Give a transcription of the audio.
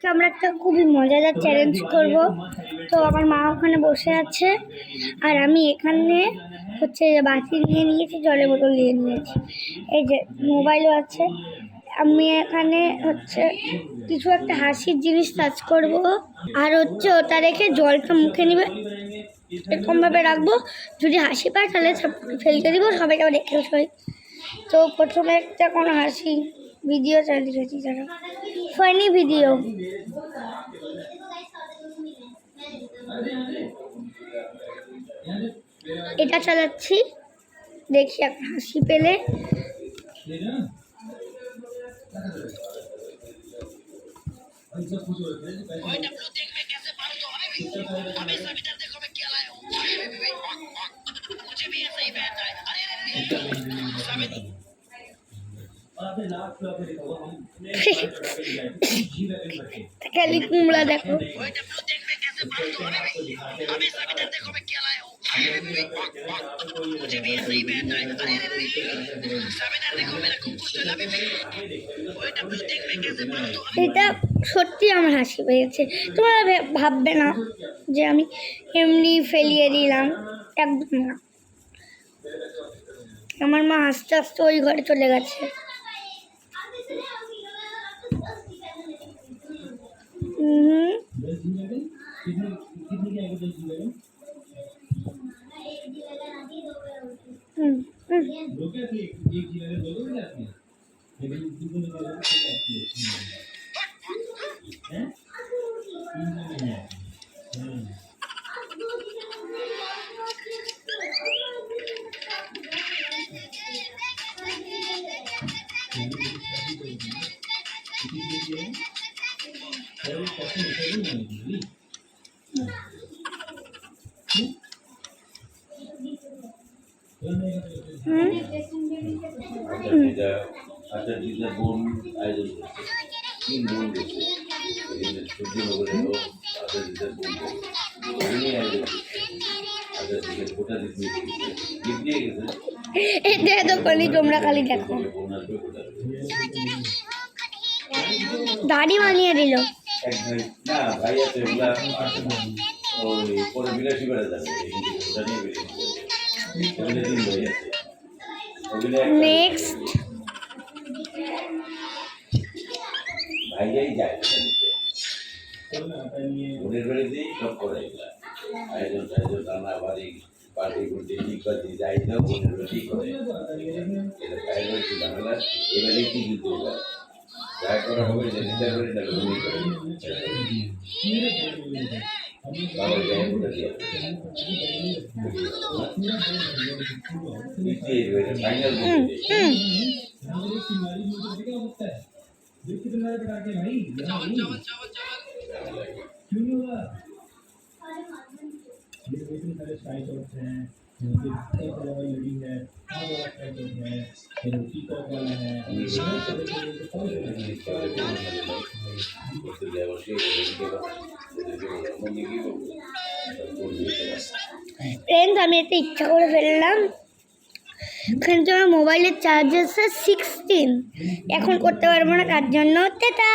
আজকে আমরা একটা খুবই মজাদার চ্যালেঞ্জ করব। তো আমার মা ওখানে বসে আছে আর আমি এখানে হচ্ছে বাটি নিয়ে নিয়েছি, জলের বোতল নিয়ে নিয়েছি, এই যে মোবাইলও আছে। আমি এখানে হচ্ছে কিছু একটা হাসির জিনিস টাচ করব আর হচ্ছে ওটা রেখে জলটা মুখে নিবে, এরকমভাবে রাখবো। যদি হাসি পায় তাহলে ফেলতে দিব, সবাইকে আবার দেখে সবাই। তো প্রথমে একটা কোনো হাসি ভিডিও চালিয়েছি, যারা ফানি ভিডিও। এটা চালাচ্ছি, দেখি একটা হাসি পেলে। খালি কুমড়া দেখো। এটা সত্যি আমার হাসি পেয়েছে, তোমরা ভাববে না যে আমি এমনি ফেলিয়ে দিলাম, একদম না। আমার মা আস্তে আস্তে ওই ঘরে চলে গেছে। আচ্ছা দিদা বোন আয়োজন করছে, 3 বোন গেছে সূর্যনগরে। আচ্ছা দিদার বোন আয়োজন করছে। আচ্ছা দিদার গোটা দিদি গিফট দিয়ে গেছে। এটা তো খালি তোমরা খালি দেখো, দাড়ি বানিয়ে দিল। না ভাই আছে ওগুলা ওই পরে বিলাসী বেড়া যাবে, ওটা নিয়ে বেরিয়ে নেক্সট ভাইয়াই যায় বোনের বাড়িতেই সব করে এগুলা আয়োজন টায়োজন, রান্না বাড়ি পার্টি করতে ঠিক করতে যাই না, বোনের বাড়িতেই করে। এটা বাইরে বাড়িতে বাংলা এবারেই কি কিন্তু যা করা হবে যে নিজের বাড়ি না উনি করে বাবার গায়ে ওটা দিয়ে ফাইনাল ফ্রেন্ডস, আমি একটা ইচ্ছা করে ফেললাম। কিন্তু আমার মোবাইলের চার্জ আছে 16, এখন করতে পারবো না, তার জন্য টাটা।